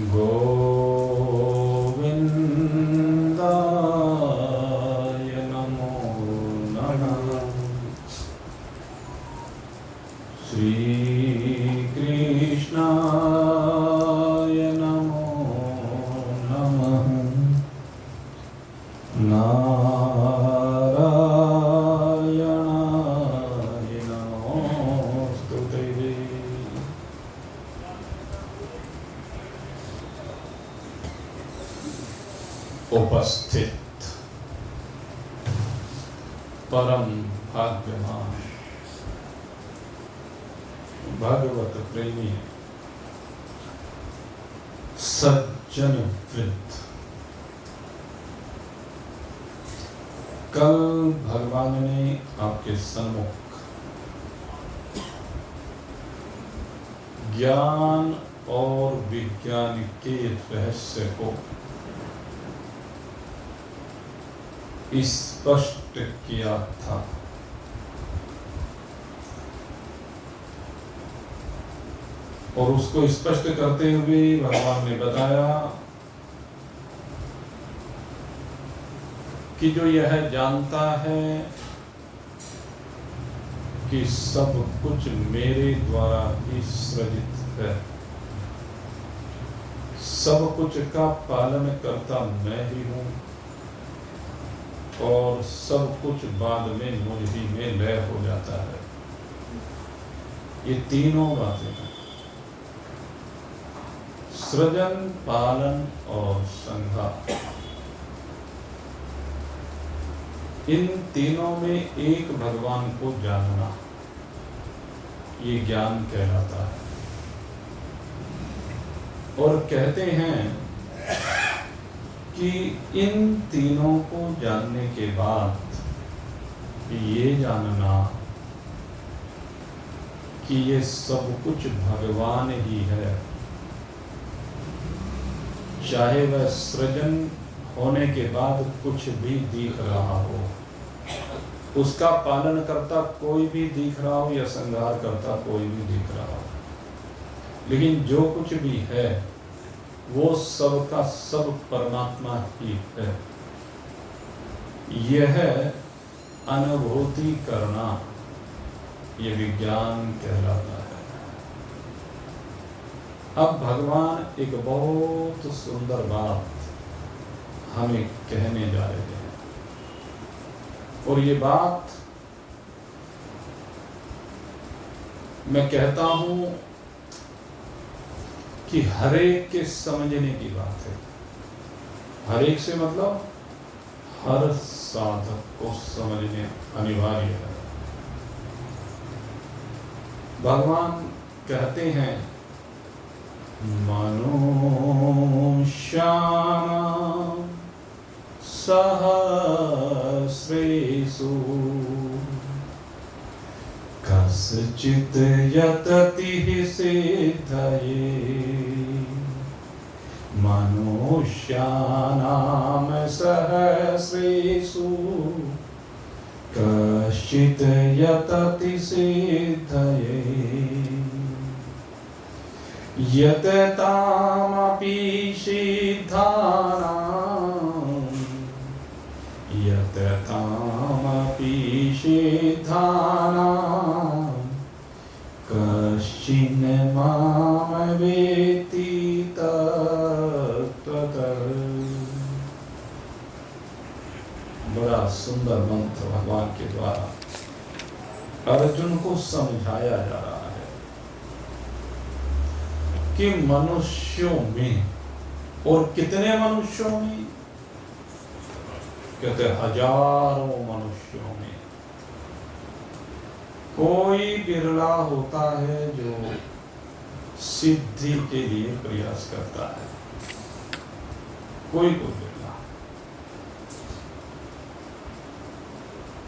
गोविन्दाय नमो नमः। श्रीकृष्णाय नमो नमः। नारायणाय नमोस्तुते। उपस्थित परम भाग्यवान भागवत प्रेमी सज्जन वृद्ध, कल भगवान ने आपके सम्मुख ज्ञान और विज्ञान के रहस्य को स्पष्ट किया था। और उसको स्पष्ट करते हुए भगवान ने बताया कि जो यह जानता है कि सब कुछ मेरे द्वारा ही सृजित है, सब कुछ का पालन करता मैं ही हूं और सब कुछ बाद में मुझ ही में लय हो जाता है। ये तीनों बातें हैं, सृजन, पालन और संहार। इन तीनों में एक भगवान को जानना, ये ज्ञान कहलाता है। और कहते हैं कि इन तीनों को जानने के बाद ये जानना कि ये सब कुछ भगवान ही है, चाहे वह सृजन होने के बाद कुछ भी दिख रहा हो, उसका पालन करता कोई भी दिख रहा हो या संहार करता कोई भी दिख रहा हो, लेकिन जो कुछ भी है वो सब का सब परमात्मा ही है। यह अनुभूति करना ये विज्ञान कहलाता है। अब भगवान एक बहुत सुंदर बात हमें कहने जा रहे हैं, और ये बात मैं कहता हूं कि हर एक के समझने की बात है। हर एक से मतलब हर साधक को समझने अनिवार्य है। भगवान कहते हैं मनुष्याणां सहस्रेषु कस्चित् यततिः सिद्धये। मनुष्याणां सहस्रेषु कश्चित् यतति सिद्धये। यततामपि सिद्धानां, यततामपि सिद्धानां कश्चिन् मां वेत्ति तत्त्वतः। बड़ा सुंदर मंत्र भगवान के द्वारा अर्जुन को समझाया जा रहा है कि मनुष्यों में, और कितने मनुष्यों में, कहते हजारों मनुष्यों में कोई बिरला होता है जो सिद्धि के लिए प्रयास करता है। कोई बिरला।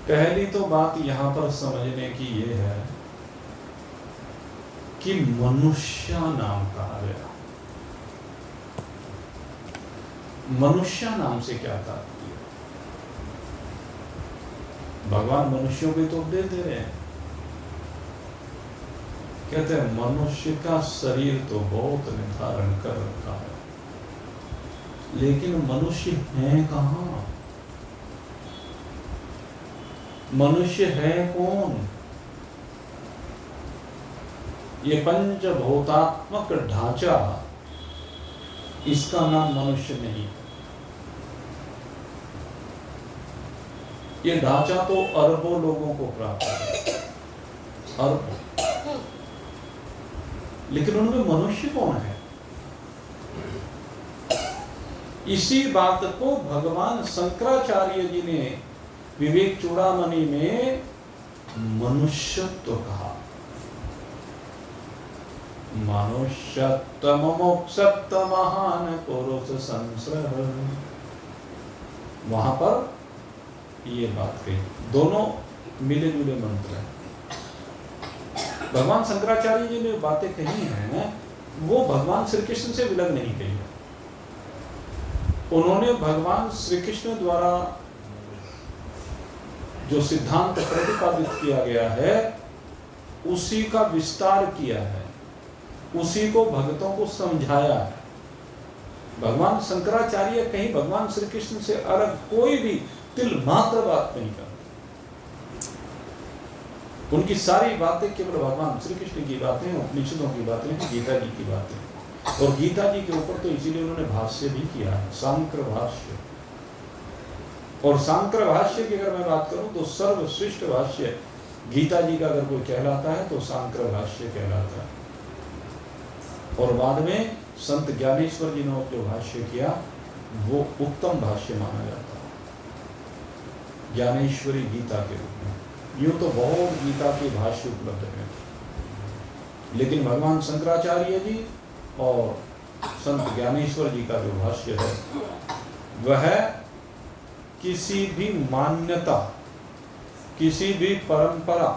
पहली तो बात यहां पर समझने की ये है कि मनुष्य नाम कहा गया। मनुष्य नाम से क्या तात्पर्य? भगवान मनुष्यों को तो उपदेश दे रहे हैं। कहते हैं मनुष्य का शरीर तो बहुत निर्धारण कर रखा है, लेकिन मनुष्य हैं कहाँ? मनुष्य है कौन? ये पंचभूतात्मक ढांचा, इसका नाम मनुष्य नहीं। ये ढांचा तो अरबों लोगों को प्राप्त है, अरबों, लेकिन उनमें मनुष्य कौन है? इसी बात को भगवान शंकराचार्य जी ने विवेक चूड़ामणि में मनुष्यत्व कहा। मनुष्यत्व मोक्षत्व महान पुरुष संश्रय, वहां पर ये बात कही। दोनों मिले जुले मंत्र हैं। भगवान शंकराचार्य जी ने बातें कही हैं, वो भगवान श्री कृष्ण से विलग नहीं कही है। उन्होंने भगवान श्री कृष्ण द्वारा जो सिद्धांत प्रतिपादित किया गया है, उसी का विस्तार किया है, उसी को भक्तों को समझाया है। भगवान शंकराचार्य कहीं भगवान श्री कृष्ण से अलग कोई भी तिल मात्र बात नहीं करते। उनकी सारी बातें केवल भगवान श्री कृष्ण की बातें, उपनिषदों की बातें, गीता जी की बातें। और गीता जी के ऊपर तो इसीलिए उन्होंने भाष्य भी किया है, सांकर भाष्य। और सांकर भाष्य की अगर मैं बात करूं तो सर्वश्रेष्ठ भाष्य गीता जी का अगर कोई कहलाता है तो सांकर भाष्य कहलाता है। और बाद में संत ज्ञानेश्वर जी ने जो भाष्य किया वो उत्तम भाष्य माना जाता है, ज्ञानेश्वरी गीता के रूप में। यूं तो बहुत गीता के भाष्य उपलब्ध हैं, लेकिन भगवान शंकराचार्य जी और संत ज्ञानेश्वर जी का जो भाष्य है वह किसी भी मान्यता, किसी भी परंपरा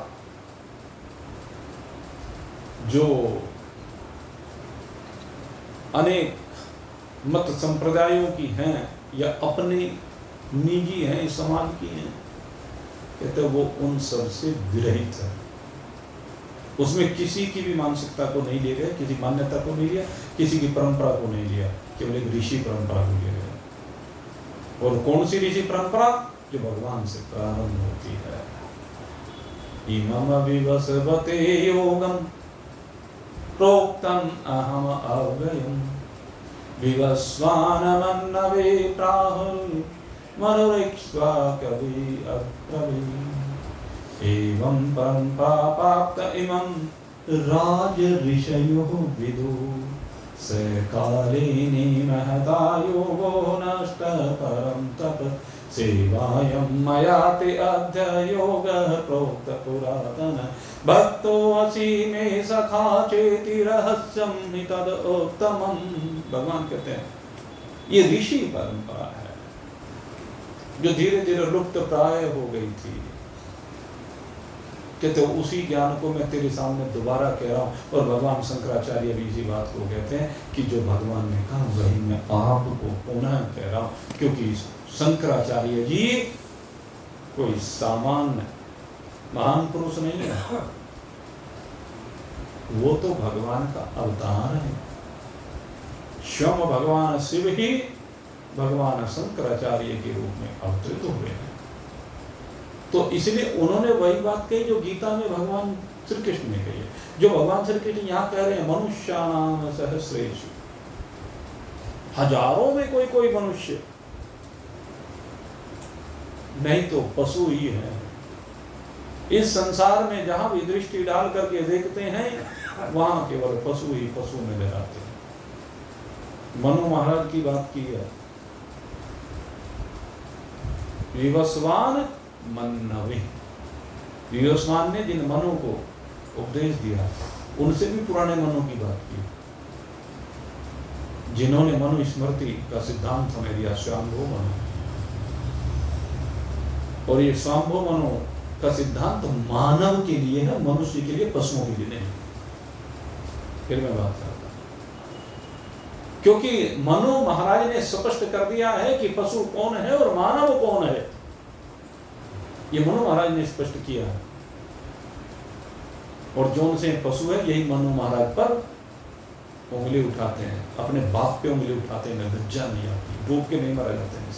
जो अनेक मत संप्रदायों की हैं या अपने निजी हैं, समाज की हैं, कहते वो उन सब से विरहित है। उसमें किसी की भी मानसिकता को नहीं ले गए, किसी मान्यता को नहीं लिया, किसी की परंपरा को नहीं लिया, केवल एक ऋषि परंपरा को ले गए। और कौन सी ऋषि परंपरा? जो भगवान से प्रारंभ होती है। इमम विवस्वते योगम प्रोक्तम अहम अव्ययम विवस्वानमन्नवे प्राहुर् मनुरिक्ष्वा कवि अब्रवीत् एवं परम्पराप्त इमं राजऋषयो विदु स कालेनि महता योगो नष्ट परं तप सेवायं मया ते अद्य योगः प्रोक्त पुरातन भक्तो असि मे सखा चेति रहस्यं हि तदुत्तमम्। भगवान कहते हैं ये ऋषि परंपरा है जो धीरे धीरे लुप्त प्राय हो गई थी। कहते उसी ज्ञान को मैं तेरे सामने दोबारा कह रहा हूं। और भगवान शंकराचार्य भी इसी बात को कहते हैं कि जो भगवान ने कहा वही मैं आपको पुनः कह रहा हूं, क्योंकि शंकराचार्य जी कोई सामान्य महान पुरुष नहीं है, वो तो भगवान का अवतार है। स्वयं भगवान शिव ही भगवान शंकराचार्य के रूप में अवतरित हुए हैं। तो इसलिए उन्होंने वही बात कही जो गीता में भगवान श्री कृष्ण ने कही है, जो भगवान श्री कृष्ण यहाँ कह रहे हैं मनुष्याणाम सहस्रेषु, हजारों में कोई कोई मनुष्य, नहीं तो पशु ही है। इस संसार में जहां भी दृष्टि डाल करके देखते हैं वहां केवल पशु ही पशु नजर आते हैं। मनु महाराज की बात की है, विवस्वान मन्नवे, विवस्वान ने जिन मनु को उपदेश दिया उनसे भी पुराने मनु की बात की, जिन्होंने मनु स्मृति का सिद्धांत हमें दिया, स्वाम्भो मनु। और ये स्वाम्भो मनु का सिद्धांत मानव के लिए है, मनुष्य के लिए, पशुओं के लिए नहीं। फिर मैं बात करता हूं, क्योंकि मनु महाराज ने स्पष्ट कर दिया है कि पशु कौन है और मानव कौन है। ये मनु महाराज ने स्पष्ट किया है, और जो उनसे पशु है यही मनु महाराज पर उंगली उठाते हैं, अपने बाप पे उंगली उठाते हैं, लज्जा नहीं आती, डूब के नहीं मारा जाते हैं।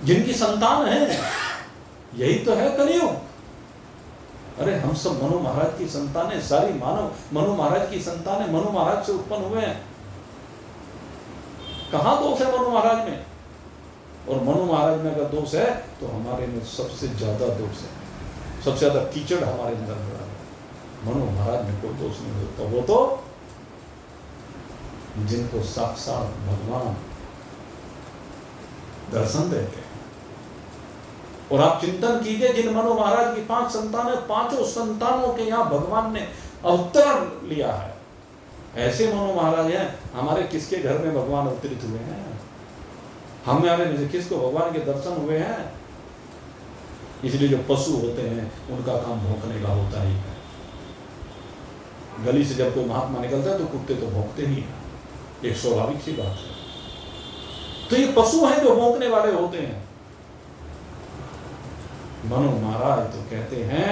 जिनकी संतान है, यही तो है कलियुग। अरे हम सब मनु महाराज की संतान है, सारी मानव मनु महाराज की संतान है, मनु महाराज से उत्पन्न हुए हैं। कहाँ दोष है मनु महाराज में? और मनु महाराज में अगर दोष है तो हमारे में सबसे ज्यादा दोष है, सबसे ज्यादा कीचड़ हमारे अंदर भरा है। मनु महाराज में कोई दोष नहीं होता। वो तो जिनको साक्षात भगवान दर्शन देते हैं। और आप चिंतन कीजिए, जिन मनु महाराज की 5 संतान है, 5 संतानों के यहाँ भगवान ने अवतार लिया है। ऐसे मनु महाराज हैं। हमारे किसके घर में भगवान अवतरित हुए हैं? हमारे में से किसको भगवान के दर्शन हुए हैं? इसलिए जो पशु होते हैं उनका काम भौंकने का होता ही है। गली से जब कोई महात्मा निकलता है तो कुत्ते तो भौंकते ही हैं, एक स्वाभाविक सी बात है। तो ये पशु हैं जो भौंकने वाले होते हैं। मनु महाराज तो कहते हैं,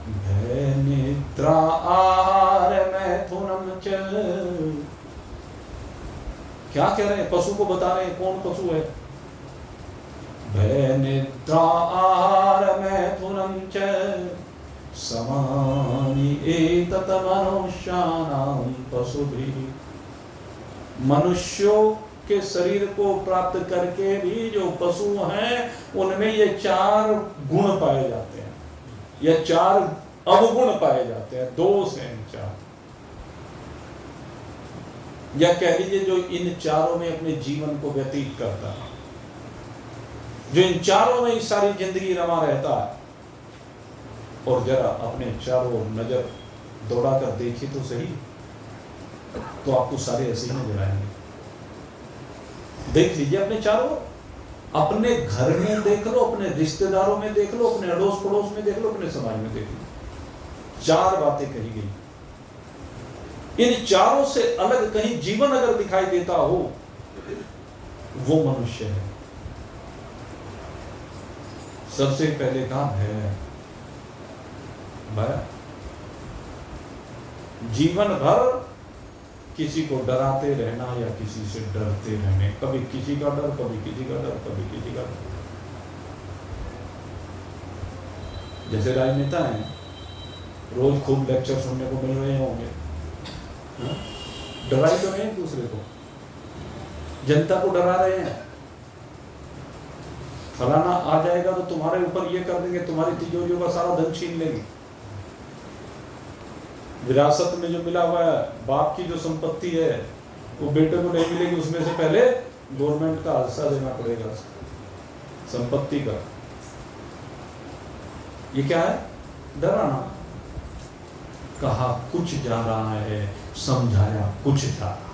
भय निद्रा आहार मैथुनम च। क्या कह रहे हैं? पशु को बता रहे हैं। कौन पशु है? भय निद्रा आहार मैथुनम च समानि एतत् मनुष्याणां पशुभिः। मनुष्यों के शरीर को प्राप्त करके भी जो पशु हैं उनमें ये 4 गुण पाए जाते हैं, या 4 अवगुण पाए जाते हैं। दोष हैं इन 4, या कह लीजिए जो इन 4 में अपने जीवन को व्यतीत करता है, जो इन 4 में ही सारी जिंदगी रमा रहता है। और जरा अपने चारों नजर दौड़ा कर देखिए तो सही, तो आपको सारे ऐसे ही नजर आएंगे। देख लीजिए अपने चारों, अपने घर में देख लो, अपने रिश्तेदारों में देख लो, अपने अड़ोस पड़ोस में देख लो, अपने समाज में देख लो। 4 बातें कही गई। इन 4 से अलग कहीं जीवन अगर दिखाई देता हो, वो मनुष्य है। सबसे पहले काम है जीवन भर किसी को डराते रहना या किसी से डरते रहने। कभी किसी का डर, कभी किसी का डर, कभी किसी का डर। जैसे राजनेता हैं, रोज खूब लेक्चर सुनने को मिल रहे होंगे, डराई तो नहीं दूसरे को, जनता को डरा रहे हैं। फलाना आ जाएगा तो तुम्हारे ऊपर ये कर देंगे, तुम्हारी तिजोरियों का सारा धन छीन लेंगे। विरासत में जो मिला हुआ है, बाप की जो संपत्ति है वो बेटे को नहीं मिलेगी, उसमें से पहले गवर्नमेंट का हिस्सा देना पड़ेगा संपत्ति का। ये क्या है? डराना। कहा कुछ जा रहा है, समझाया कुछ जा रहा है।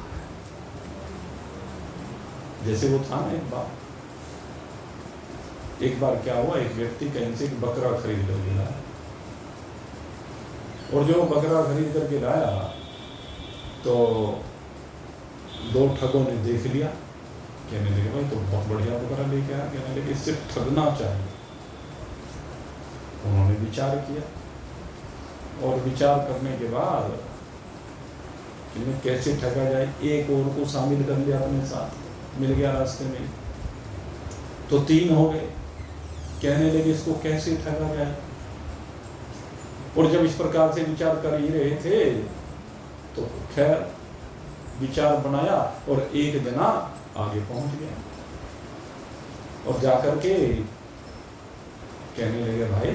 जैसे वो था ना, एक बार क्या हुआ, एक व्यक्ति कहीं से एक बकरा खरीद कर लाया, और जो बकरा खरीद करके लाया तो 2 ठगों ने देख लिया। कहने लगे भाई तो बहुत बढ़िया बकरा लेके आया, कहने लगे इससे ठगना चाहिए। उन्होंने विचार किया, और विचार करने के बाद इन्हें कैसे ठगा जाए, एक और को शामिल कर लिया अपने साथ, मिल गया रास्ते में, तो 3 हो गए। कहने लगे इसको कैसे ठगा जाए। और जब इस प्रकार से विचार कर ही रहे थे तो खैर विचार बनाया और एक जना आगे पहुंच गया, और जाकर के कहने लगे भाई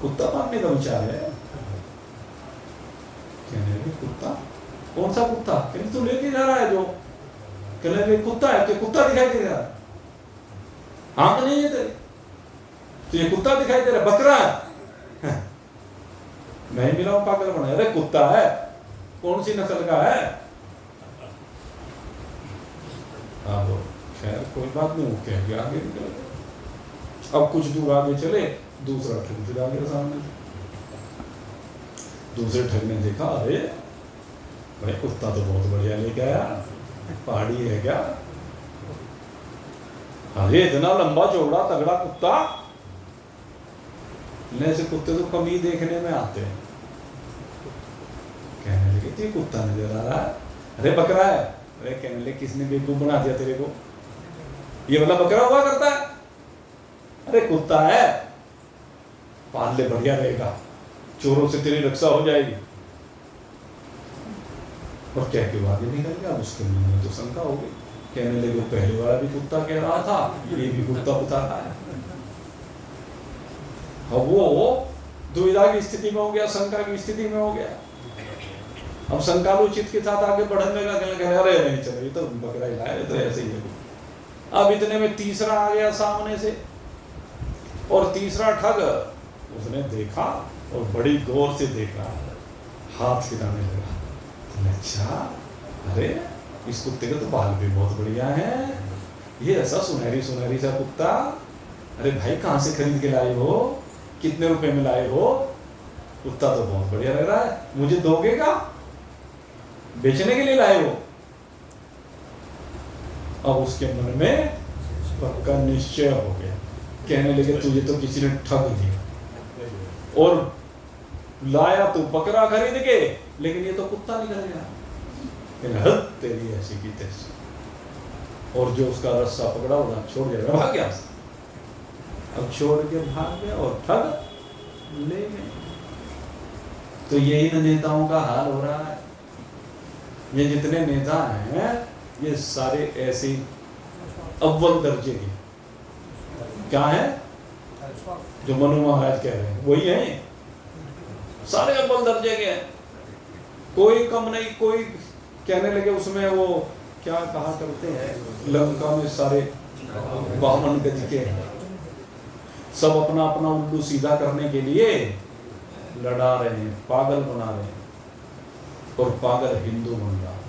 कुत्ता पालने का विचार है। कहने लगे कुत्ता? कौन सा कुत्ता? कहने तो लेके जा रहा है जो। कहने लगे कुत्ता है? तो कुत्ता दिखाई दे रहा है? आंख नहीं है तेरे? तो ये कुत्ता दिखाई दे रहा है? बकरा है? नहीं मिला हूं, पागल बना। अरे कुत्ता है, कौन सी नस्ल का है? खैर कोई बात नहीं, वो कह के आगे निकल गए। अब कुछ दूर आगे चले, दूसरा ठग फिर आ गया सामने। दूसरे ठग ने देखा, अरे भाई कुत्ता तो बहुत बढ़िया लेके आया, पहाड़ी है क्या? अरे इतना लंबा चौड़ा तगड़ा कुत्ता। ऐसे कुत्ते तो कम ही देखने में आते हैं। कहने लगे तो ये कुत्ता नजर आ रहा है, अरे बकरा है। अरे कहने लगे किसने बेवकूफ बना दिया तेरे को, ये वाला बकरा हुआ करता है, अरे कुत्ता है, पाल ले बढ़िया रहेगा, चोरों से तेरी रक्षा हो जाएगी। और कह के आगे निकल गया। उसके मुंह में तो शंका हो गई, कहने लगे पहले वाला भी कुत्ता कह रहा था, ये भी कुत्ता बता रहा है। अब वो दुविधा की स्थिति में हो गया, शंका की स्थिति में हो गया। अब शंकालु चित्त के साथ आगे बढ़ने लगा, कहने लगा अरे नहीं चलो ये तो बकरा ही लाया, ये तो ऐसे ही है। अब इतने में तीसरा आ गया सामने से, और तीसरा ठग उसने देखा और बड़ी गौर से देखा, हाथ हिलाने लगा। अच्छा, अरे इस कुत्ते के तो बाल भी बहुत बढ़िया है, ये ऐसा सुनहरी सुनहरी सा कुत्ता, अरे भाई कहाँ से खरीद के लाए हो, कितने रुपए में लाए हो, कुत्ता तो बहुत बढ़िया लग रहा है, मुझे दोगे क्या, बेचने के लिए लाए हो। अब उसके मन में पक्का निश्चय हो गया, कहने लगे तुझे तो किसी ने ठग दिया और लाया तू बकरा खरीद के, लेकिन ये तो कुत्ता निकल गया। तेरी ऐसी की तैसी। और जो उसका रस्सा पकड़ा उड़ा छोड़ गया, भाग गया। अब छोड़ के भाग गया और ठग ले गए। तो यही नेताओं का हाल हो रहा है। ये जितने नेता हैं ये सारे ऐसे अव्वल दर्जे के, क्या है जो मनु महाराज कह रहे हैं वही है, सारे अव्वल दर्जे के हैं, कोई कम नहीं। कोई कहने लगे उसमें वो क्या कहा करते हैं, लंका में सारे 52 गज के हैं, सब अपना अपना उल्लू सीधा करने के लिए लड़ा रहे हैं, पागल बना रहे हैं, और पागल हिंदू बन रहा है।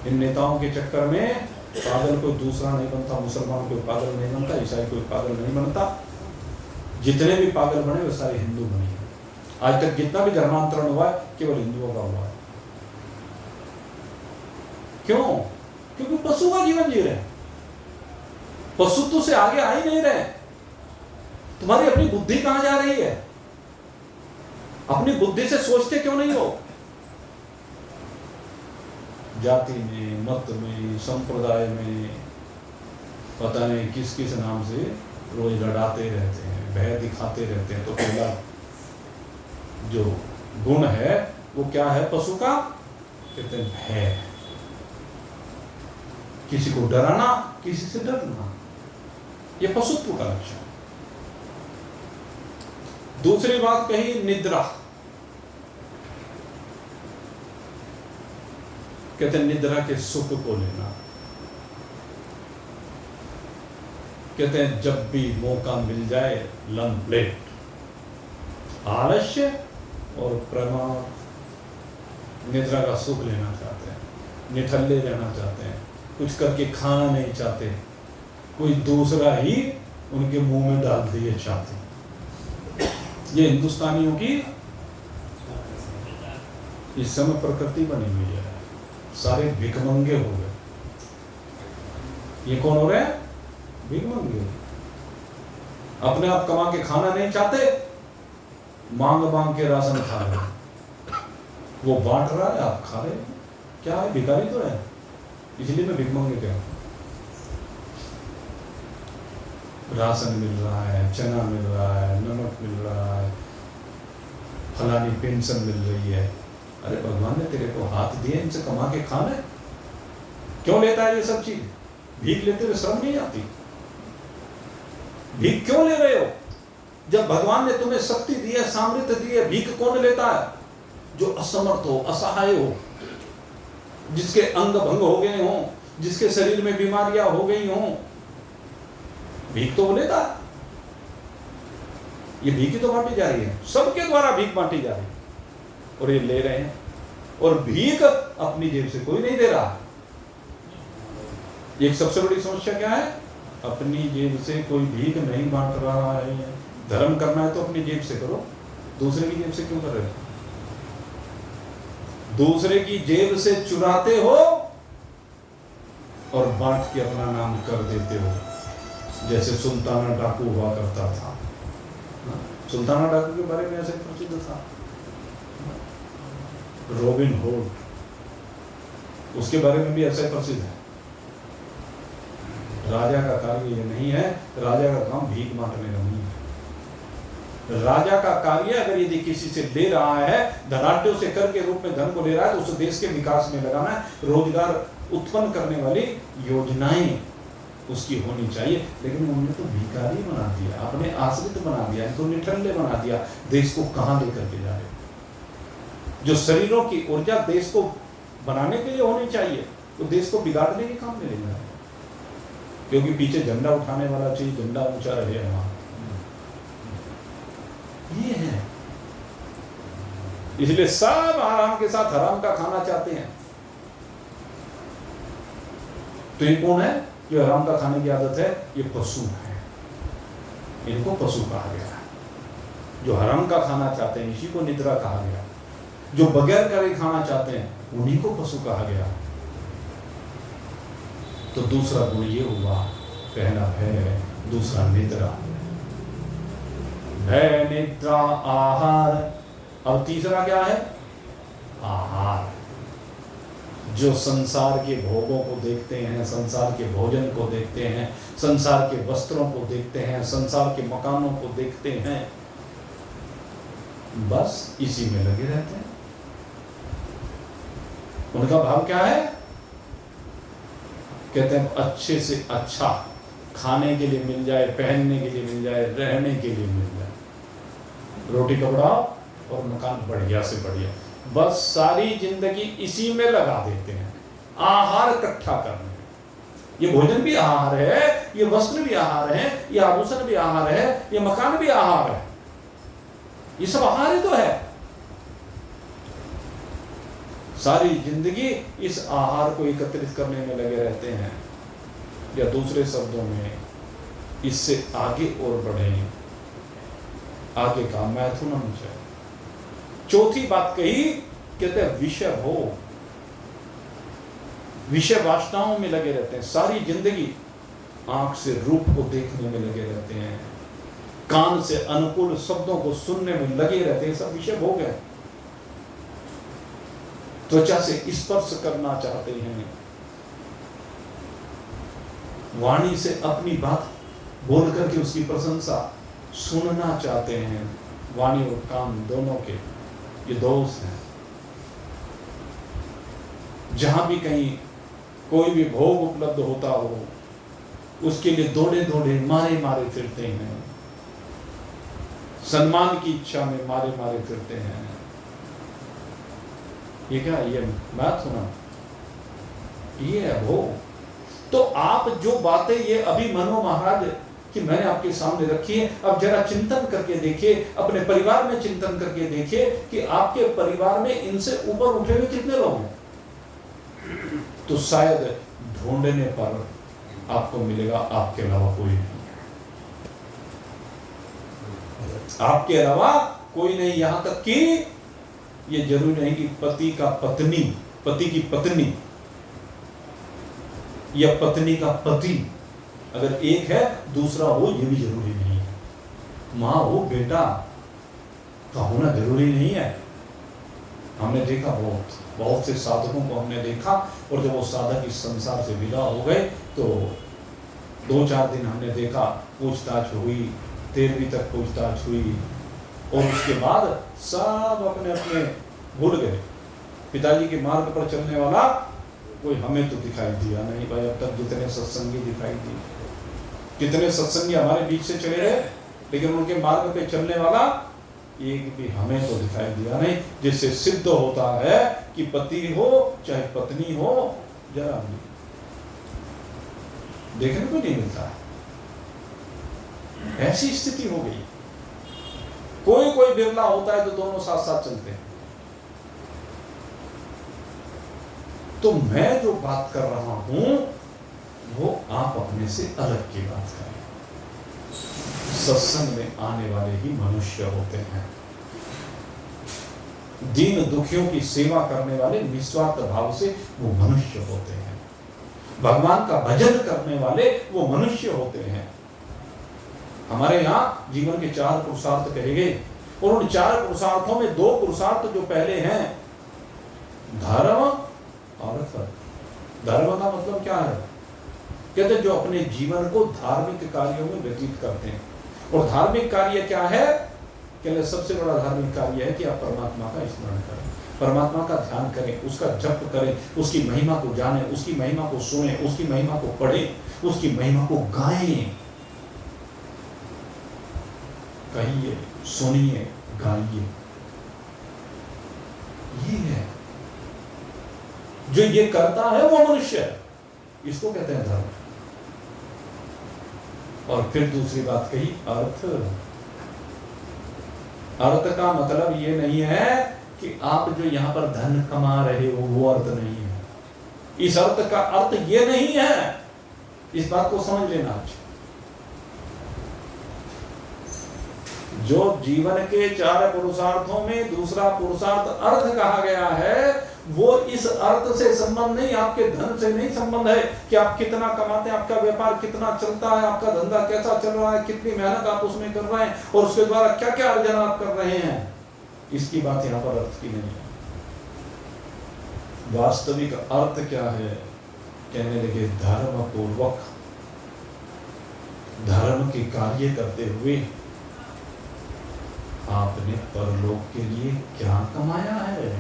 इन नेताओं के चक्कर में पागल कोई दूसरा नहीं बनता, मुसलमान कोई पागल नहीं बनता, ईसाई कोई पागल नहीं बनता, जितने भी पागल बने वो सारे हिंदू बने। आज तक जितना भी धर्मांतरण हुआ है केवल हिंदुओं का हुआ है। क्यों? क्योंकि पशु का जीवन जी रहे, पशुत्व से आगे आ ही नहीं रहे। तुम्हारी अपनी बुद्धि कहां जा रही है? अपनी बुद्धि से सोचते क्यों नहीं हो? जाति में, मत में, संप्रदाय में पता नहीं किस किस नाम से रोज लड़ाते रहते हैं, भय दिखाते रहते हैं। तो पहला जो गुण है वो क्या है पशु का? कहते हैं भय, किसी को डराना, किसी से डरना, ये पशुत्व का लक्षण। दूसरी बात कही निद्रा, कहते हैं निद्रा के सुख को लेना। कहते हैं जब भी मौका मिल जाए लंपलेट, आलस्य और प्रमाद, निद्रा का सुख लेना चाहते हैं, निठल्ले रहना चाहते हैं, कुछ करके खाना नहीं चाहते, कोई दूसरा ही उनके मुंह में डाल दिए चाहते। ये हिंदुस्तानियों की इस समय प्रकृति बनी हुई है। सारे भिखमंगे हो गए। ये कौन हो रहे हैं? भिखमंगे। अपने आप कमा के खाना नहीं चाहते, मांग मांग के राशन खा रहे। वो बांट रहा है, आप खा रहे हैं। क्या है? भिखारी तो है, इसलिए मैं भिखमंगे क्या। राशन मिल रहा है, चना मिल रहा है, नमक मिल रहा है, फलानी पेंशन मिल रही है। अरे भगवान ने तेरे को हाथ दिए, इनसे कमा के खाना है। क्यों लेता है ये सब चीज? भीख लेते हुए शर्म नहीं आती? भीख क्यों ले रहे हो जब भगवान ने तुम्हें शक्ति दी है, सामर्थ्य दी है? भीख कौन लेता है? जो असमर्थ हो, असहाय हो, जिसके अंग भंग हो गए हों, जिसके शरीर में बीमारियां हो गई हों, भीख तो वो लेता है। ये भीख ही तो बांटी जा रही है, सबके द्वारा भीख बांटी जा रही है, और ये ले रहे हैं। और भीख अपनी जेब से कोई नहीं दे रहा। एक सबसे बड़ी समस्या क्या है? अपनी जेब से कोई भीख नहीं बांट रहा है। धर्म करना है तो अपनी जेब से करो, दूसरे की जेब से क्यों कर रहे हो? दूसरे की जेब से चुराते हो और बांट के अपना नाम कर देते हो। जैसे सुल्ताना डाकू हुआ करता था। सुल्ताना डाकू के बारे में ऐसे प्रसिद्ध था, रॉबिन हुड, उसके बारे में भी ऐसा प्रसिद्ध है। राजा का कार्य ये नहीं है, राजा का काम भीख मांगने का नहीं है। राजा का कार्य अगर यदि किसी से ले रहा है, धनाढ्यों से कर के रूप में धन को ले रहा है, तो उस देश के विकास में लगाना है, रोजगार उत्पन्न करने वाली योजनाएं उसकी होनी चाहिए। लेकिन उन्होंने तो भिखारी बना दिया, अपने आश्रित बना दिया, तो निठल्ले बना दिया। देश को कहां लेकर के जा रहे? जो शरीरों की ऊर्जा देश को बनाने के लिए होनी चाहिए, तो देश को बिगाड़ने के काम में ले जा रहे हैं। क्योंकि पीछे झंडा उठाने वाला चाहिए, झंडा ऊंचा रहे वहां, ये है। इसलिए सब आराम के साथ हराम का खाना चाहते हैं। तो ये कौन है जो हराम का खाने की आदत है? ये पशु है, इनको पशु कहा गया है। जो हराम का खाना चाहते हैं इसी को निद्रा कहा गया। जो बगैर करे खाना चाहते हैं उन्हीं को पशु कहा गया। तो दूसरा गुण ये हुआ, पहला भय, दूसरा निद्रा। भय, निद्रा, आहार। अब तीसरा क्या है? आहार। जो संसार के भोगों को देखते हैं, संसार के भोजन को देखते हैं, संसार के वस्त्रों को देखते हैं, संसार के मकानों को देखते हैं, बस इसी में लगे रहते हैं। उनका भाव क्या है? कहते हैं अच्छे से अच्छा खाने के लिए मिल जाए, पहनने के लिए मिल जाए, रहने के लिए मिल जाए, रोटी कपड़ा और मकान बढ़िया से बढ़िया, बस सारी जिंदगी इसी में लगा देते हैं। आहार इकट्ठा करने, ये भोजन भी आहार है, ये वस्त्र भी आहार है, ये आभूषण भी आहार है, ये मकान भी आहार है, ये सब आहार ही तो है। सारी जिंदगी इस आहार को एकत्रित करने में लगे रहते हैं, या दूसरे शब्दों में इससे आगे और बढ़ें, आगे का मैथुन है। चौथी बात कही, कहते हैं विषय भोग, विषय वासनाओं में लगे रहते हैं। सारी जिंदगी आंख से रूप को देखने में लगे रहते हैं, कान से अनुकूल शब्दों को सुनने में लगे रहते हैं, सब विषय भोग है। त्वचा से स्पर्श करना चाहते हैं, वाणी से अपनी बात बोल करके उसकी प्रशंसा सुनना चाहते हैं। वाणी और कान दोनों के ये दोष हैं। जहां भी कहीं कोई भी भोग उपलब्ध होता हो, उसके लिए दौड़े दौड़े मारे मारे फिरते हैं, सम्मान की इच्छा में मारे मारे फिरते हैं। ये क्या? ये बात सुना, ये है भोग। तो आप जो बातें ये अभी मनो महाराज कि मैंने आपके सामने रखी है, अब जरा चिंतन करके देखिए, अपने परिवार में चिंतन करके देखिए कि आपके परिवार में इनसे ऊपर उठे हुए कितने लोग हैं। तो शायद ढूंढने पर आपको मिलेगा आपके अलावा कोई नहीं, आपके अलावा कोई नहीं। यहां तक कि ये जरूरी नहीं कि पति का पत्नी, पति की पत्नी या पत्नी का पति अगर एक है, दूसरा हो, ये भी जरूरी नहीं है। माँ हो, बेटा का होना जरूरी नहीं है। हमने देखा बहुत से साधकों को हमने देखा, और जब वो साधक इस संसार से विदा हो गए तो 2-4 दिन हमने देखा, पूछताछ हुई, 13वीं तक पूछताछ हुई, और उसके बाद सब अपने अपने भूल गए। पिताजी के मार्ग पर चलने वाला कोई हमें तो दिखाई दिया नहीं भाई। अब तक जितने सत्संगी दिखाई दिए, कितने सत्संगी हमारे बीच से चले रहे, लेकिन उनके मार्ग पे चलने वाला एक भी हमें तो दिखाई दिया नहीं। जिससे सिद्ध होता है कि पति हो चाहे पत्नी हो, जरा भी देखने को नहीं मिलता है। ऐसी स्थिति हो गई। कोई बिरला होता है तो दोनों साथ साथ चलते हैं। तो मैं जो बात कर रहा हूं वो आप अपने से अलग की बात करें। सत्संग में आने वाले ही मनुष्य होते हैं। दीन दुखियों की सेवा करने वाले निस्वार्थ भाव से वो मनुष्य होते हैं। भगवान का भजन करने वाले वो मनुष्य होते हैं। हमारे यहाँ जीवन के 4 पुरुषार्थ कहे गए, और उन 4 पुरुषार्थों में 2 पुरुषार्थ जो पहले हैं धर्म अर्थ। धर्म का मतलब क्या है? कहते जो अपने जीवन को धार्मिक कार्यों में व्यतीत करते हैं। और धार्मिक कार्य क्या है? कहते सबसे बड़ा धार्मिक कार्य है कि आप परमात्मा का स्मरण करें, परमात्मा का ध्यान करें, उसका जप करें, उसकी महिमा को जानें, उसकी महिमा को सुनें, उसकी महिमा को पढ़ें, उसकी महिमा को गाएं। कहिए, सुनिए, गाइए। ये है जो ये करता है वो मनुष्य है, इसको कहते हैं धर्म। और फिर दूसरी बात कही अर्थ। अर्थ का मतलब ये नहीं है कि आप जो यहां पर धन कमा रहे हो वो अर्थ नहीं है। इस अर्थ का अर्थ ये नहीं है, इस बात को समझ लेना। जो जीवन के 4 पुरुषार्थों में दूसरा पुरुषार्थ अर्थ कहा गया है, वो इस अर्थ से संबंध नहीं, आपके धन से नहीं संबंध है कि आप कितना कमाते हैं, आपका व्यापार कितना चलता है, आपका धंधा कैसा चल रहा है, कितनी मेहनत आप उसमें कर रहे हैं और उसके द्वारा क्या क्या अर्जन आप कर रहे हैं। इसकी बात यहां पर अर्थ की नहीं है। वास्तविक अर्थ क्या है? कहने लगे धर्म पूर्वक, धर्म के कार्य करते हुए आपने परलोक के लिए क्या कमाया है।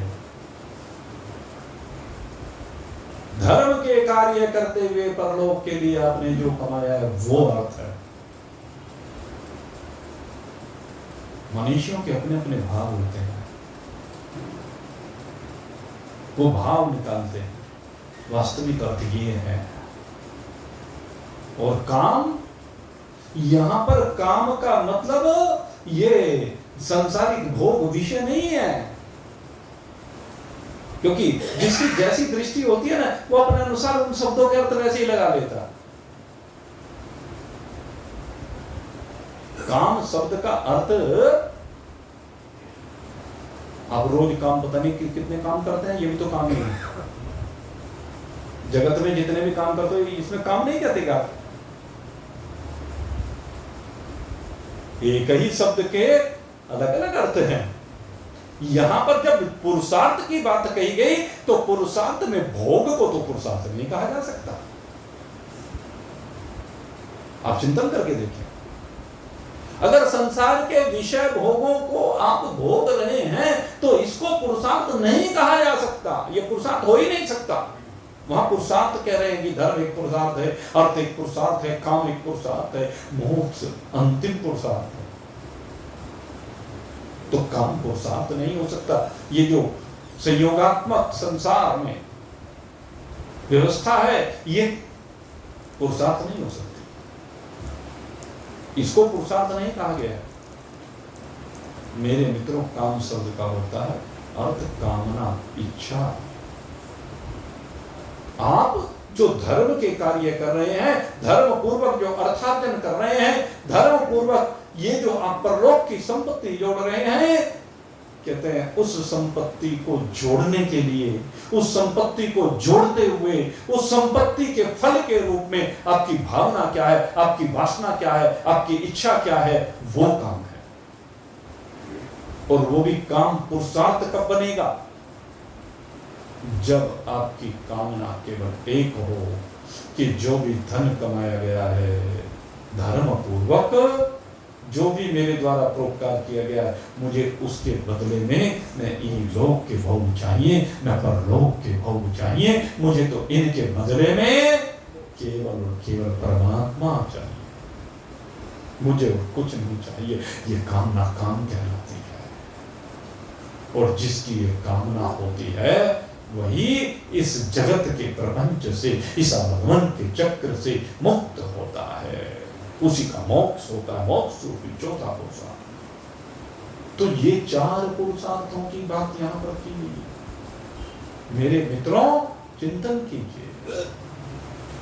धर्म के कार्य करते हुए परलोक के लिए आपने जो कमाया है वो अर्थ है। मनुष्यों के अपने अपने भाव होते हैं, वो भाव निकालते हैं। वास्तविक अर्थ ये है। और काम, यहां पर काम का मतलब ये सांसारिक भोग विषय नहीं है, क्योंकि जिसकी जैसी दृष्टि होती है ना, वो अपने अनुसार उन शब्दों के अर्थ वैसे ही लगा लेता। काम शब्द का अर्थ, आप रोज काम पता नहीं कितने काम करते हैं, ये भी तो काम ही है। जगत में जितने भी काम करते हो इसमें काम नहीं कहते क्या? एक ही शब्द के अलग अलग अर्थ हैं। यहां पर जब पुरुषार्थ की बात कही गई तो पुरुषार्थ में भोग को तो पुरुषार्थ नहीं कहा जा सकता। आप चिंतन करके देखिए, अगर संसार के विषय भोगों को आप भोग रहे हैं तो इसको पुरुषार्थ नहीं कहा जा सकता। यह पुरुषार्थ हो ही नहीं सकता। वहां पुरुषार्थ कह रहे हैं कि धर्म एक पुरुषार्थ है, अर्थ एक पुरुषार्थ है, काम एक पुरुषार्थ है, मोक्ष अंतिम पुरुषार्थ है। तो काम पुरुषार्थ नहीं हो सकता। ये जो संयोगात्मक संसार में व्यवस्था है ये पुरुषार्थ नहीं हो सकती। इसको पुरुषार्थ नहीं कहा गया है। मेरे मित्रों, काम शब्द का होता है अर्थ, कामना, इच्छा। आप जो धर्म के कार्य कर रहे हैं, धर्म पूर्वक जो अर्थार्जन कर रहे हैं, धर्म पूर्वक ये जो आप परलोक की संपत्ति जोड़ रहे हैं, कहते हैं उस संपत्ति को जोड़ने के लिए, उस संपत्ति को जोड़ते हुए, उस संपत्ति के फल के रूप में आपकी भावना क्या है, आपकी वासना क्या है, आपकी इच्छा क्या है, वो काम है। और वो भी काम पुरुषार्थ कब बनेगा? जब आपकी कामना केवल एक हो कि जो भी धन कमाया गया है धर्म पूर्वक, जो भी मेरे द्वारा परोपकार किया गया है, मुझे उसके बदले में न इहलोक के भोग चाहिए, न परलोक के भोग चाहिए। मुझे तो इनके बदले में केवल और केवल परमात्मा चाहिए, मुझे कुछ नहीं चाहिए। ये कामना काम कहलाती है। और जिसकी ये कामना होती है वही इस जगत के प्रपंच से, इस आगमन के चक्र से मुक्त होता है। उसी का मोक्ष होता है, मोक्ष रूपी चौथा पुरुषार्थ। तो ये 4 पुरुषार्थों की बात यहां पर की गई। मेरे मित्रों, चिंतन कीजिए,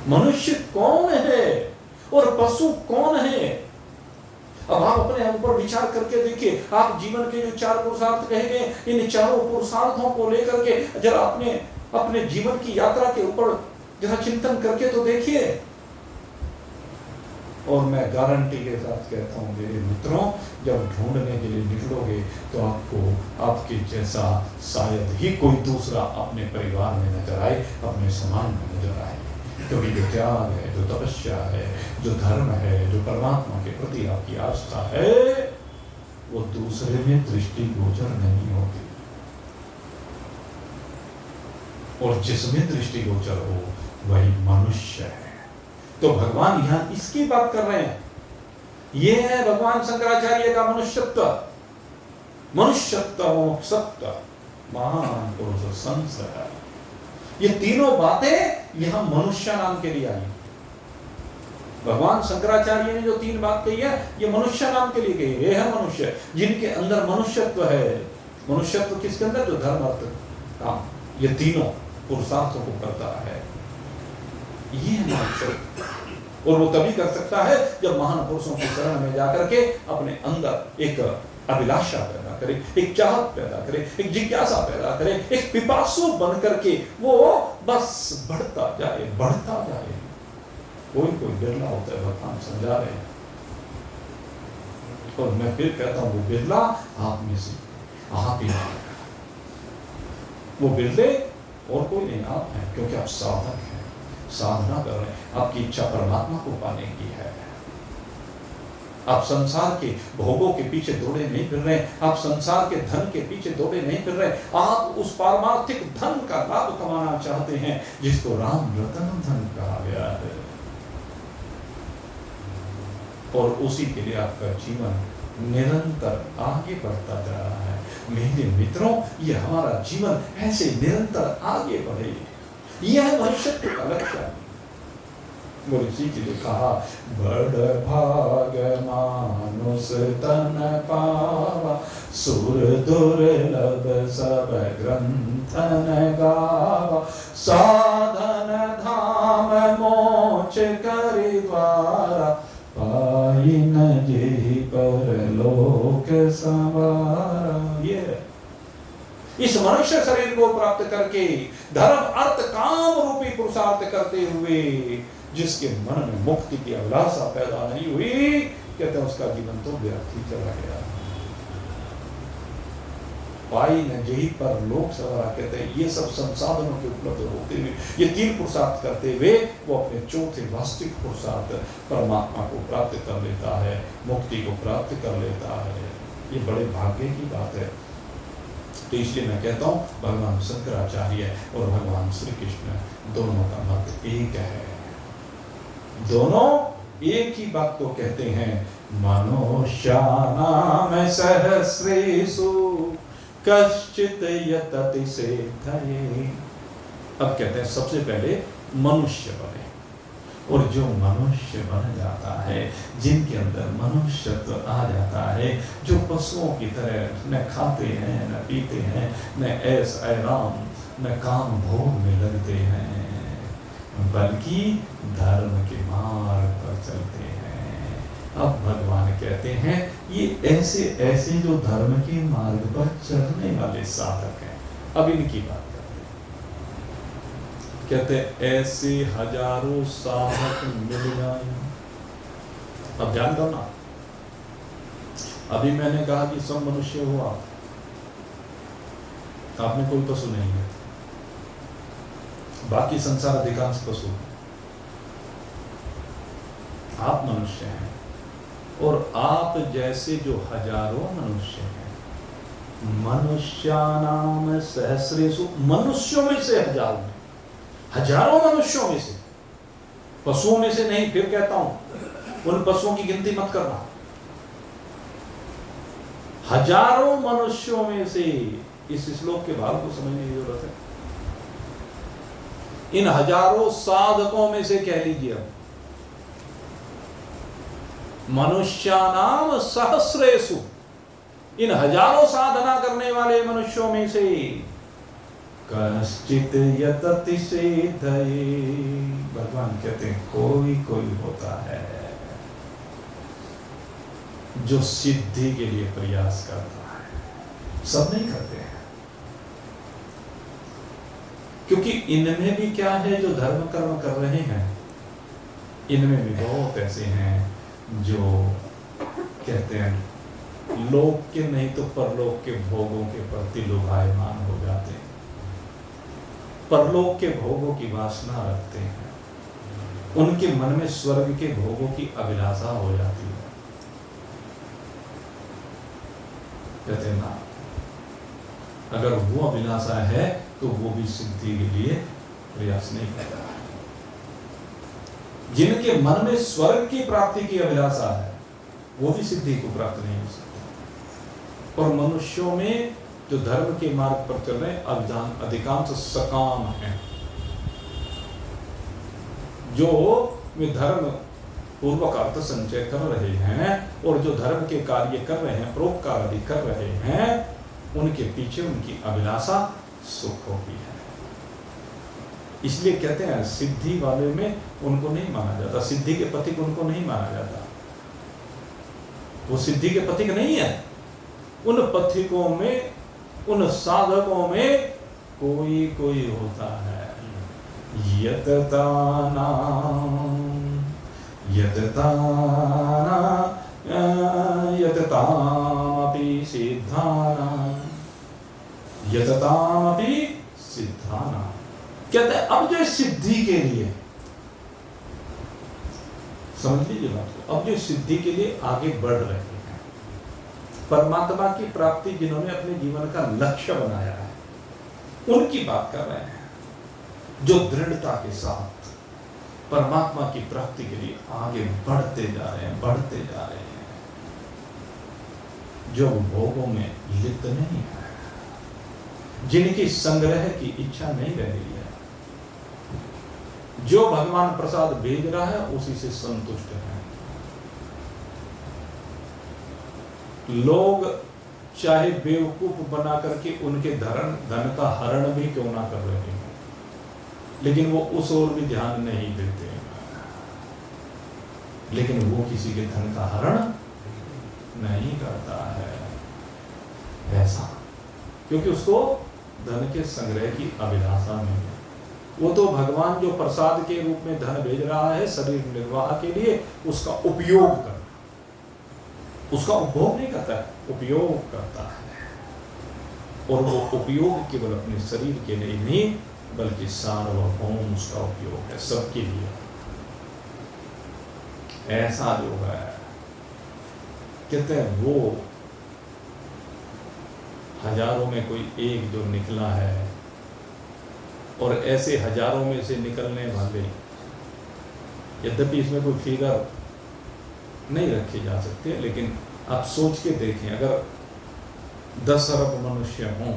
मनुष्य कौन है और पशु कौन है। अब आप अपने ऊपर विचार करके देखिए। आप जीवन के जो 4 पुरुषार्थ कहे गए, इन चारों पुरुषार्थों को लेकर के जरा अपने जीवन की यात्रा के ऊपर जरा चिंतन करके तो देखिए। और मैं गारंटी के साथ कहता हूं मेरे मित्रों, जब ढूंढने के लिए निकलोगे तो आपको आपके जैसा शायद ही कोई दूसरा अपने परिवार में नजर आए, अपने समाज में नजर आए। क्योंकि जो त्याग है, जो तपस्या है, जो धर्म है, जो परमात्मा के प्रति आपकी आस्था है, वो दूसरे में दृष्टिगोचर नहीं होती। और जिसमें दृष्टिगोचर हो वही मनुष्य है। तो भगवान यहां इसकी बात कर रहे हैं। ये है भगवान शंकराचार्य का मनुष्यत्व। मनुष्यत्व, मोक्षत्व, महान पुरुष संशय, ये तीनों बातें यहां मनुष्य नाम के लिए आई। भगवान शंकराचार्य ने जो तीन बात कही है, ये मनुष्य नाम के लिए कही है। ये है मनुष्य जिनके अंदर मनुष्यत्व है। मनुष्यत्व किसके अंदर? जो धर्म अर्थ काम, ये तीनों पुरुषार्थों को करता है, ये है मनुष्यत्व। और वो तभी कर सकता है जब महान पुरुषों की शरण में जाकर के अपने अंदर एक अभिलाषा पैदा करे, एक चाहत पैदा करे, एक जिज्ञासा पैदा करे, एक पिपासु बन करके वो बस बढ़ता जाए, बढ़ता जाए। कोई कोई बिरला होता है, भगवान समझा रहे हैं। और मैं फिर कहता हूं, वो बिरला आप में से आप ही हैं। वो बिरले और कोई नहीं, आप हैं। क्योंकि आप साधक हैं, साधना कर रहे हैं, आपकी इच्छा परमात्मा को पाने की है। आप संसार के भोगों के पीछे दौड़े नहीं फिर रहे, आप संसार के धन के पीछे दौड़े नहीं फिर रहे। आप उस पारमार्थिक धन का लाभ कमाना चाहते हैं जिसको राम रतन धन कहा गया है। और उसी के लिए आपका जीवन निरंतर आगे बढ़ता जा रहा है। मेरे मित्रों, ये हमारा जीवन ऐसे निरंतर आगे बढ़े, यह है मनुष्यत्व का लक्ष्य। ऋषि जी ने कहा, बड़ भाग मानुष तन पावा, सुर दुर्लभ सब ग्रंथन गावा, साधन धाम मोक्ष करि द्वारा, पाई न जेहि परलोक संवारा। ये इस मनुष्य शरीर को प्राप्त करके धर्म अर्थ काम रूपी पुरुषार्थ करते हुए जिसके मन में मुक्ति की अभिलाषा पैदा नहीं हुई, कहते हैं उसका जीवन तो व्यर्थ ही चला गया। पाई न जेहि परलोक संवारा, कहते हैं ये सब संसाधनों के उपलब्ध होते हुए, ये तीन पुरुषार्थ करते हुए वो अपने चौथे वास्तविक पुरुषार्थ परमात्मा को प्राप्त कर लेता है, मुक्ति को प्राप्त कर लेता है। ये बड़े भाग्य की बात है। तो इसलिए मैं कहता हूँ, भगवान शंकराचार्य और भगवान श्री कृष्ण दोनों का मत एक है। दोनों एक ही बात को कहते हैं, मनुष्यानाम सहस्रेषु कश्चित् यतति सिद्धये। अब कहते हैं सबसे पहले मनुष्य बने, और जो मनुष्य बन जाता है, जिनके अंदर मनुष्यत्व आ जाता है, जो पशुओं की तरह न खाते हैं, न पीते हैं, न ऐश आराम, न काम भोग में लगते हैं, बल्कि धर्म के मार्ग पर चलते हैं। अब भगवान कहते हैं ये ऐसे ऐसे जो धर्म के मार्ग पर चलने वाले साधक हैं। अब इनकी बात कहते ऐसे हजारों साधक मिल जाए। अब ध्यान करना, अभी मैंने कहा कि सब मनुष्य हो आप में कोई पशु नहीं है, बाकी संसार अधिकांश पशु, आप मनुष्य हैं। और आप जैसे जो हजारों मनुष्य हैं, मनुष्यानाम सहस्रेषु, मनुष्यों में से हजारों, हजारों मनुष्यों में से, पशुओं में से नहीं। फिर कहता हूं, उन पशुओं की गिनती मत करना, हजारों मनुष्यों में से। इस श्लोक के भाव को समझने की जरूरत है। इन हजारों साधकों में से कह लीजिए, मनुष्यानाम सहस्रेषु, इन हजारों साधना करने वाले मनुष्यों में से कश्चित् यतति सिद्धये। भगवान कहते हैं कोई कोई होता है जो सिद्धि के लिए प्रयास करता है, सब नहीं करते हैं। क्योंकि इनमें भी क्या है, जो धर्म कर्म कर रहे हैं, इनमें भी बहुत ऐसे हैं जो कहते हैं लोक के नहीं तो परलोक के भोगों के प्रति लुभायमान हो जाते हैं, परलोक के भोगों की वासना रखते हैं, उनके मन में स्वर्ग के भोगों की अभिलाषा हो जाती है। कहते ना, अगर वो अभिलाषा है तो वो भी सिद्धि के लिए प्रयास नहीं करता है। जिनके मन में स्वर्ग की प्राप्ति की अभिलाषा है वो भी सिद्धि को प्राप्त नहीं हो सकते। और मनुष्यों में जो धर्म के मार्ग पर चल रहे हैं अधिकांश सकाम हैं, जो वे धर्म पूर्वक अर्थ संचय कर रहे हैं और जो धर्म के कार्य कर रहे हैं, परोपकार आदि कर रहे हैं, उनके पीछे उनकी अभिलाषा सुख होती है। इसलिए कहते हैं सिद्धि वाले में उनको नहीं माना जाता, सिद्धि के पथिक उनको नहीं माना जाता, वो सिद्धि के पथिक नहीं है। उन पथिकों में, उन साधकों में कोई कोई होता है यततामपि सिद्धानां। कहते हैं अब जो सिद्धि के लिए, समझ लीजिए बात को, अब जो सिद्धि के लिए आगे बढ़ रहे हैं, परमात्मा की प्राप्ति जिन्होंने अपने जीवन का लक्ष्य बनाया है, उनकी बात कर रहे हैं, जो दृढ़ता के साथ परमात्मा की प्राप्ति के लिए आगे बढ़ते जा रहे हैं, बढ़ते जा रहे हैं, जो भोगों में लिप्त नहीं है, जिनकी संग्रह की इच्छा नहीं रह गई है, जो भगवान प्रसाद भेज रहा है उसी से संतुष्ट है। लोग चाहे बेवकूफ बना करके उनके धन का हरण भी क्यों ना कर रहे हैं, लेकिन वो उस ओर भी ध्यान नहीं देते, लेकिन वो किसी के धन का हरण नहीं करता है, ऐसा क्योंकि उसको धन के संग्रह की अभिलाषा नहीं है। वो तो भगवान जो प्रसाद के रूप में धन भेज रहा है शरीर निर्वाह के लिए, उसका उपयोग करता, उसका उपभोग नहीं करता है, उपयोग करता है। और वो उपयोग केवल अपने शरीर के लिए नहीं बल्कि सार्वभौम उसका उपयोग है, सबके लिए। ऐसा जो है, कहते हैं वो हजारों में कोई एक जो निकला है, और ऐसे हजारों में से निकलने वाले, यद्यपि इसमें कोई फिगर नहीं रखे जा सकते, लेकिन आप सोच के देखें, अगर 10 अरब मनुष्य हों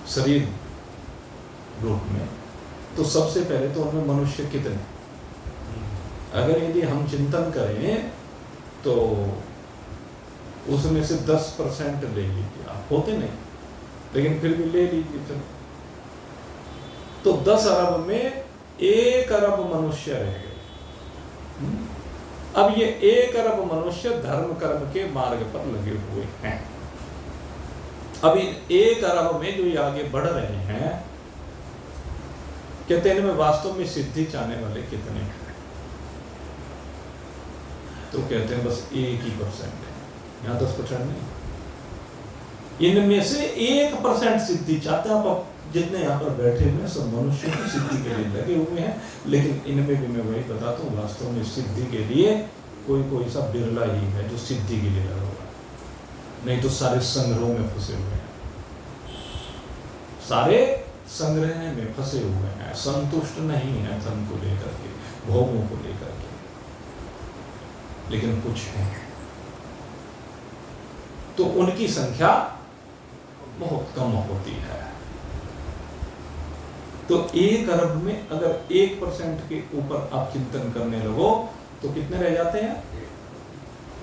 शरीर रूप में, तो सबसे पहले तो उनमें मनुष्य कितने, अगर यदि हम चिंतन करें तो उसमें से 10% ले लीजिए आप, होते नहीं लेकिन फिर भी ले लीजिए चलो, तो 10 अरब में 1 अरब मनुष्य रह गए। अब ये 1 अरब मनुष्य धर्म कर्म के मार्ग पर लगे हुए हैं। अब इन 1 अरब में जो ये आगे बढ़ रहे हैं, कहते हैं इनमें वास्तव में सिद्धि चाहने वाले कितने हैं, तो कहते हैं बस 1% है, यहाँ 10% नहीं। इनमें से 1% सिद्धि चाहते हैं। आप जितने यहाँ पर बैठे हुए हैं सब मनुष्य की सिद्धि के लिए लगे हुए हैं, लेकिन इनमें भी मैं वही बताता हूँ, वास्तव में सिद्धि के लिए कोई सा बिरला ही है जो सिद्धि के लिए लगा हुआ है, नहीं तो सारे संग्रहों में फंसे हुए हैं, सारे संग्रह में फंसे हुए हैं, संतुष्ट नहीं है धन को लेकर के, भोगों को लेकर के। लेकिन कुछ है तो उनकी संख्या बहुत कम होती है। तो 1 अरब में अगर 1% के ऊपर आप चिंतन करने लगो तो कितने रह जाते हैं?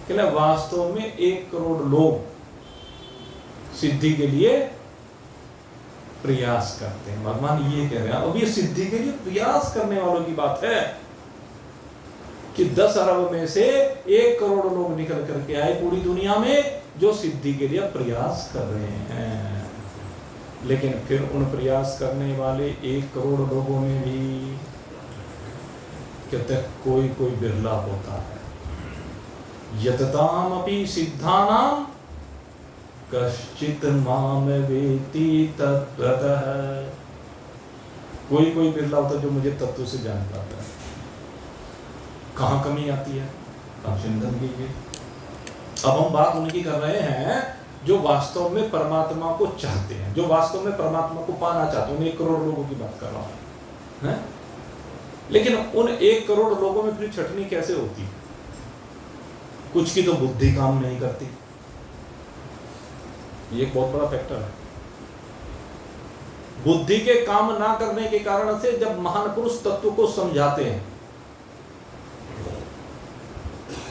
क्या वास्तव में 1 करोड़ लोग सिद्धि के लिए प्रयास करते हैं। भगवान ये कह रहे हैं, अब ये सिद्धि के लिए प्रयास करने वालों की बात है कि 10 अरब में से 1 करोड़ लोग निकल करके आए पूरी दुनिया में जो सिद्धि के लिए प्रयास कर रहे हैं। लेकिन फिर उन प्रयास करने वाले 1 करोड़ लोगों में भी कहते हैं कोई बिरला होता है, यततामपि सिद्धानां कश्चित् माम वेति तत्त्वतः। कोई कोई बिरला होता जो मुझे तत्व से जान पाता है। कहाँ कमी आती है, आप चिंतन कीजिए। अब हम बात उनकी कर रहे हैं जो वास्तव में परमात्मा को चाहते हैं, जो वास्तव में परमात्मा को पाना चाहते हैं। 1 करोड़ लोगों की बात कर रहा हूं, है? लेकिन उन 1 करोड़ लोगों में फिर छटनी कैसे होती है? कुछ की तो बुद्धि काम नहीं करती, ये एक बहुत बड़ा फैक्टर है। बुद्धि के काम ना करने के कारण से जब महान पुरुष तत्व को समझाते हैं,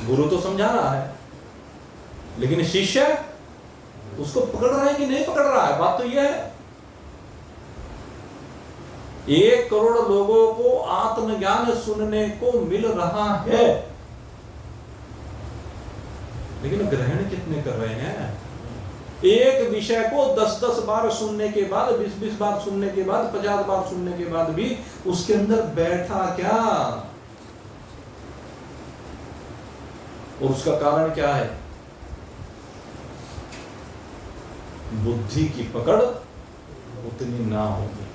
गुरु तो समझा रहा है, लेकिन शिष्य उसको पकड़ रहा है कि नहीं पकड़ रहा है, बात तो यह है। 1 करोड़ लोगों को आत्मज्ञान सुनने को मिल रहा है, लेकिन ग्रहण कितने कर रहे हैं? एक विषय को 10-10 बार सुनने के बाद, 20-20 बार सुनने के बाद, 50 बार सुनने के बाद भी उसके अंदर बैठा क्या? और उसका कारण क्या है? बुद्धि की पकड़ उतनी ना होगी,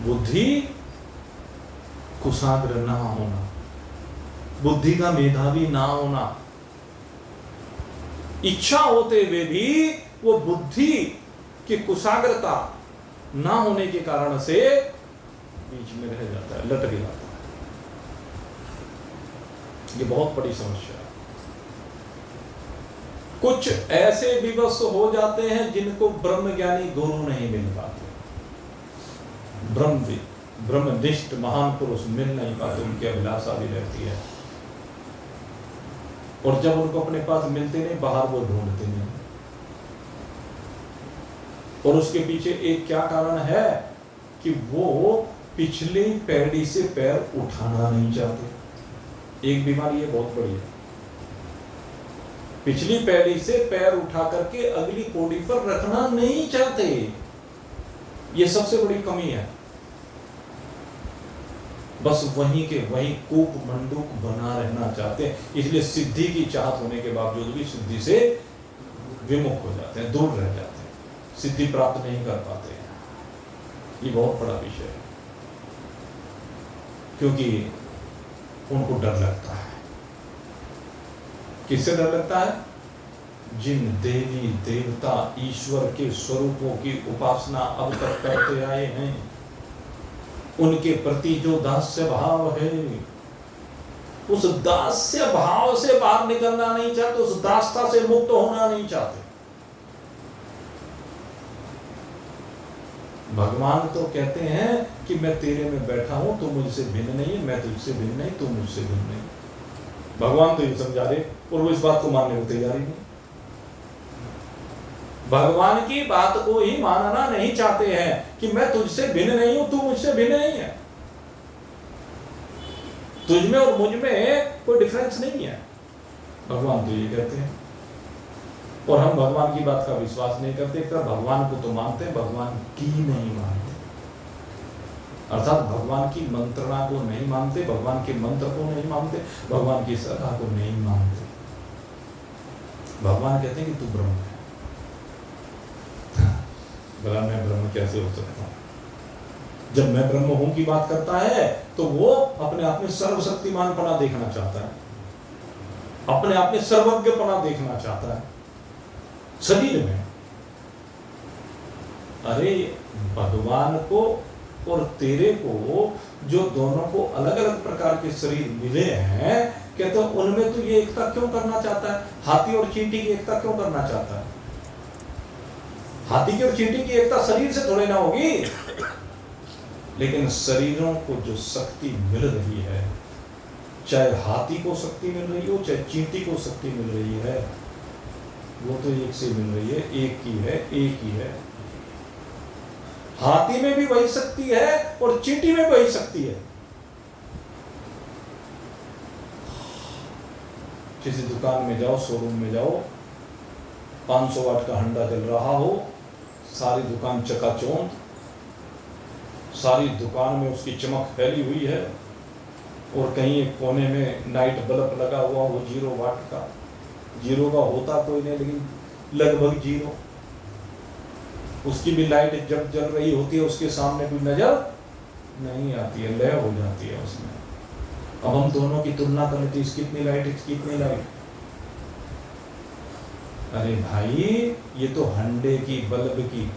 बुद्धि कुशाग्र ना होना, बुद्धि का मेधावी ना होना, इच्छा होते हुए भी वो बुद्धि की कुशाग्रता ना होने के कारण से बीच में रह जाता है, लटक जाता है। ये बहुत बड़ी समस्या है। कुछ ऐसे विवश हो जाते हैं जिनको ब्रह्मज्ञानी गुरु नहीं मिल पाते, ब्रह्मनिष्ठ महान पुरुष मिल नहीं पाते, उनकी अभिलाषा भी रहती है। और जब उनको अपने पास मिलते नहीं, बाहर वो ढूंढते नहीं। और उसके पीछे एक क्या कारण है कि वो पिछली पैड़ी से पैर उठाना नहीं चाहते। एक बीमारी है बहुत बड़ी है, पिछली पैड़ी से पैर उठा करके अगली पौड़ी पर रखना नहीं चाहते। ये सबसे बड़ी कमी है। बस वहीं के वहीं कूप मंडूक बना रहना चाहते हैं, इसलिए सिद्धि की चाहत होने के बावजूद भी सिद्धि से विमुख हो जाते हैं, दूर रह जाते हैं, सिद्धि प्राप्त नहीं कर पाते हैं। ये बहुत बड़ा विषय है, क्योंकि उनको डर लगता है। किससे डर लगता है? जिन देवी देवता ईश्वर के स्वरूपों की उपासना अब तक करते आए हैं, उनके प्रति जो दास्य भाव है, उस दास्य भाव से बाहर निकलना नहीं चाहते, उस दासता से मुक्त होना नहीं चाहते। भगवान तो कहते हैं कि मैं तेरे में बैठा हूं, तू मुझसे भिन्न नहीं है, मैं तुझसे भिन्न नहीं, तू मुझसे भिन्न नहीं। भगवान तो ये समझा रहे और वो इस बात को मानने को तैयार ही नहीं। भगवान की बात को ही मानना नहीं चाहते हैं कि मैं तुझसे भिन्न नहीं हूं, तू मुझसे भिन्न नहीं है, तुझ में और मुझ में कोई डिफरेंस नहीं है। भगवान तो ये कहते हैं, और हम भगवान की बात का विश्वास नहीं करते। एक तरह भगवान को तो मानते हैं, भगवान की नहीं मानते, अर्थात भगवान की मंत्रणा को नहीं मानते, भगवान के मंत्र को नहीं मानते, भगवान की सलाह को नहीं मानते। भगवान कहते हैं कि तू ब्रह्म है। भला मैं ब्रह्म कैसे हो सकता हूं? जब मैं ब्रह्म हूं की बात करता है तो वो अपने आप में सर्वशक्तिमानपना देखना चाहता है, अपने आप में सर्वज्ञपना देखना चाहता है शरीर में। अरे भगवान को और तेरे को, जो दोनों को अलग अलग प्रकार के शरीर मिले हैं, कहते हैं उनमें तू ये एकता क्यों करना चाहता है? हाथी और चींटी की एकता क्यों करना चाहता है? हाथी की और चींटी की एकता शरीर से थोड़ी ना होगी, लेकिन शरीरों को जो शक्ति मिल रही है, चाहे हाथी को शक्ति मिल रही हो, चाहे चींटी को शक्ति मिल रही है, वो तो एक से मिल रही है, एक की है, एक ही है। हाथी में भी वही शक्ति है और चींटी में वही शक्ति है। किसी दुकान में जाओ, शोरूम में जाओ, 500 वाट का हंडा जल रहा हो, सारी दुकान चकाचौंध, सारी दुकान में उसकी चमक फैली हुई है, और कहीं एक कोने में नाइट बल्ब लगा हुआ वो 0 वाट का, 0 का होता कोई नहीं लेकिन लगभग 0, उसकी भी लाइट जब जल रही होती है उसके सामने भी नजर नहीं आती है, लय हो जाती है उसमें। अब हम दोनों की तुलना कर लेते, इसकी कितनी लाइट, इसकी कितनी लाइट। अरे भाई ये तो हंडे की बल्ब की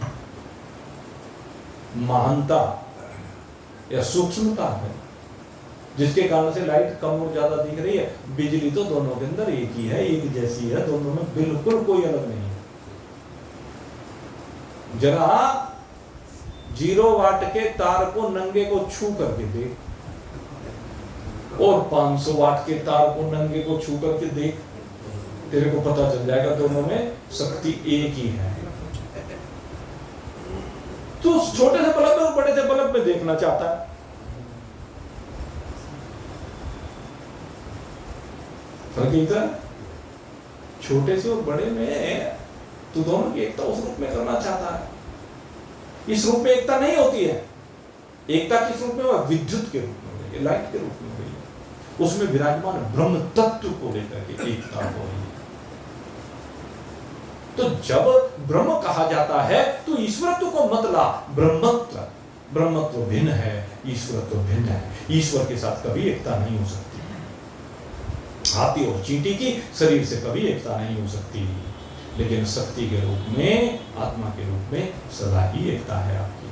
महानता या सूक्ष्मता है जिसके कारण से लाइट कम और ज्यादा दिख रही है। बिजली तो दोनों के अंदर एक ही है, एक जैसी है, दोनों में बिल्कुल कोई अलग नहीं है। जरा 0 वाट के तार को नंगे को छू करके देख और 500 वाट के तार को नंगे को छू करके देख, तेरे को पता चल जाएगा दोनों में शक्ति एक ही है। तो छोटे से बल्ब में और बड़े से बल्ब में देखना चाहता है, फर्क इतना है। छोटे से और बड़े में तू दोनों की एकता उस रूप में करना चाहता है। इस रूप में एकता नहीं होती है। एकता किस रूप में? विद्युत के रूप में हुई है, लाइट के रूप में हुई है। उसमें विराजमान ब्रह्म तत्व को लेकर के एकता हो रही है। तो जब ब्रह्म कहा जाता है तो ईश्वरत्व को मत ला, ब्रह्मत्व भिन्न है, ईश्वरत्व भिन्न है। ईश्वर के साथ कभी एकता नहीं हो सकती। हाथी और चींटी की शरीर से कभी एकता नहीं हो सकती, लेकिन शक्ति के रूप में, आत्मा के रूप में सदा ही एकता है आपकी।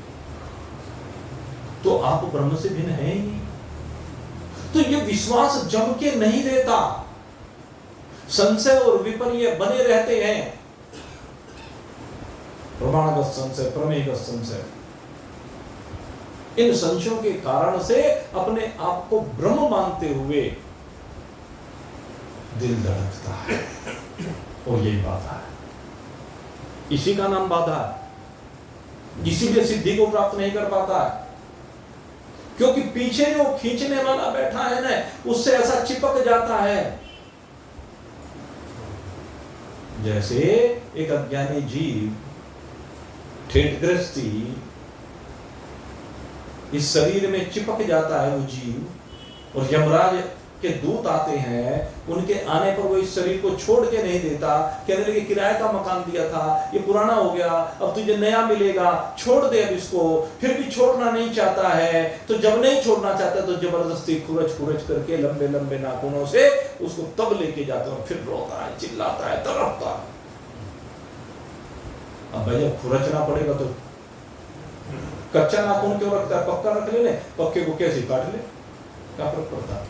तो आप ब्रह्म से भिन्न है ही। तो ये विश्वास जम के नहीं देता, संशय और विपर्य बने रहते हैं। प्रमाणगत संशय, प्रमेयगत संशय, इन संशयों के कारण से अपने आप को ब्रह्म मानते हुए दिल धड़कता है और यही बाधा है। इसी का नाम बाधा है। इसीलिए सिद्धि को प्राप्त नहीं कर पाता है, क्योंकि पीछे जो खींचने वाला बैठा है ना, उससे ऐसा चिपक जाता है जैसे एक अज्ञानी जीव, ठेठग्रस्ती, इस शरीर में चिपक जाता है वो जीव, और यमराज के दूत आते हैं, उनके आने पर वो इस शरीर को छोड़ के नहीं देता। कहने लगे किराए का मकान दिया था, ये पुराना हो गया, अब तुझे नया मिलेगा, छोड़ दे अब इसको। फिर भी छोड़ना नहीं चाहता है, तो जब नहीं छोड़ना चाहता तो जबरदस्ती खुरच करके लंबे लंबे नाखूनों से उसको तब लेके जाते हैं, फिर रोता है, चिल्लाता है, तड़पता है। अब भाई जब खुरचना पड़ेगा तो कच्चा नाखून क्यों रखता है? पक्का रख ले, पक्के को कैसे काट ले, क्या फर्क पड़ता है?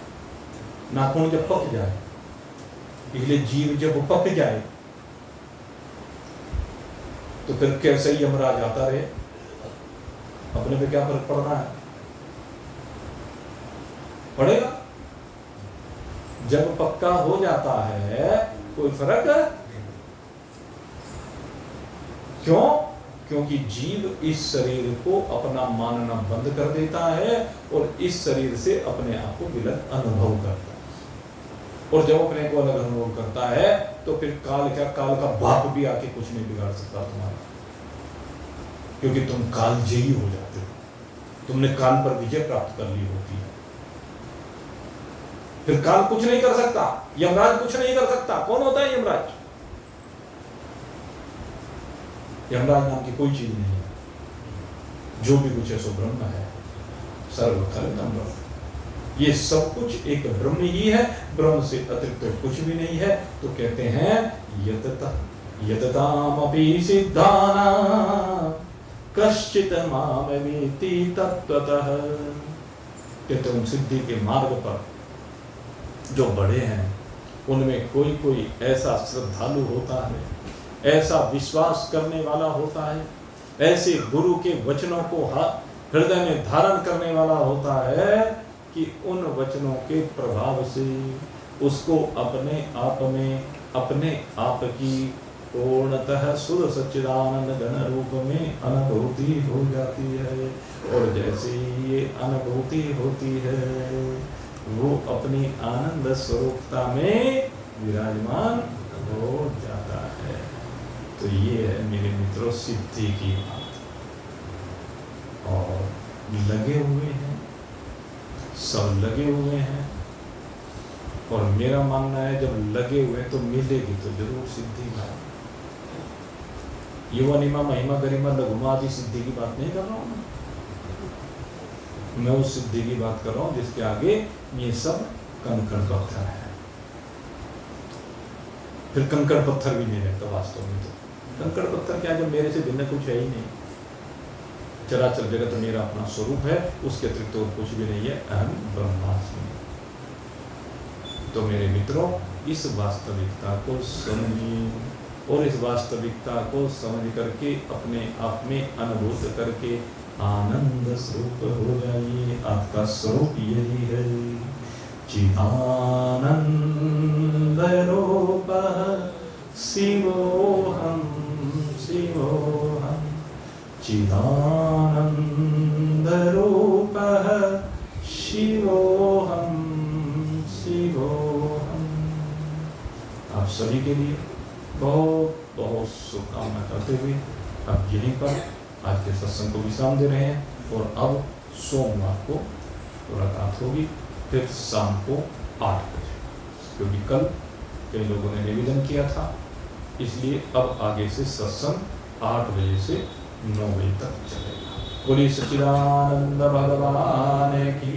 नाखून जब पक जाए, इसलिए जीव जब पक जाए तो फिर कैसे ही यमराज आता रहे, अपने पे क्या फर्क पड़ना है? पड़ेगा। जब पक्का हो जाता है कोई फर्क है? क्यों? क्योंकि जीव इस शरीर को अपना मानना बंद कर देता है और इस शरीर से अपने आप को विलग अनुभव करता है। और जब अपने को अलग अनुभव करता है तो फिर काल का बाप भी आके कुछ नहीं बिगाड़ सकता तुम्हारा, क्योंकि तुम कालजयी हो जाते हो, तुमने काल पर विजय प्राप्त कर ली होती है। फिर काल कुछ नहीं कर सकता, यमराज कुछ नहीं कर सकता। कौन होता है यमराज? यमराज नाम की कोई चीज नहीं है, जो भी कुछ है सो ब्रह्म है, सर्वकर्तम ब्रह्म। ये सब कुछ एक ब्रह्म ही है, ब्रह्म से अतिरिक्त तो कुछ भी नहीं है। तो कहते हैं यततामपि सिद्धाना कश्चित् मामेति तत्त्वतः। कहते उन सिद्धि के मार्ग पर जो बड़े हैं उनमें कोई ऐसा श्रद्धालु होता है, ऐसा विश्वास करने वाला होता है, ऐसे गुरु के वचनों को हृदय में धारण करने वाला होता है कि उन वचनों के प्रभाव से उसको अपने आप में, अपने आप की पूर्णतः शुद्ध सच्चिदानंद घन रूप में अनुभूति हो जाती है। और जैसे ही ये अनुभूति होती है वो अपनी आनंद स्वरूपता में विराजमान हो जाता है। तो ये है मेरे मित्रों सिद्धि की बात। और लगे हुए हैं सब लगे हुए हैं, और मेरा मानना है जब लगे हुए तो मिलेगी तो जरूर सिद्धि भाई। युवा निमा महिमा गरिमा लघुमा आदि सिद्धि की बात नहीं कर रहा हूँ मैं उस सिद्धि की बात कर रहा हूँ जिसके आगे ये सब कंकड़ पत्थर है। फिर कंकड़ पत्थर भी नहीं रहता वास्तव में। तो कंकड़ पत्थर क्या, जब मेरे से भिन्न कुछ है ही नहीं, चराचर जगत मेरा अपना स्वरूप है, उसके अतिरिक्त और कुछ भी नहीं है, अहम ब्रह्मास्मि। तो मेरे मित्रों, इस वास्तविकता को समझिए, और इस वास्तविकता को समझ करके अपने आप में अनुभूत करके आनंद स्वरूप हो जाइए। आपका स्वरूप यही है, चिदानंद रूपः शिवोऽहं शिवोऽहं, चिदानंद रूपः शिवोऽहं शिवोऽहं। आप सभी के लिए बहुत बहुत शुभकामना करते हुए अब यहीं पर आज के सत्संग को विश्राम दे रहे हैं। और अब सोमवार को मुलाकात होगी, फिर शाम को 8 बजे, क्योंकि कल कई लोगों ने निवेदन किया था, इसलिए अब आगे से सत्संग 8 बजे से 9 बजे तक चलेगा। बोलिए सच्चिदानंद भगवान की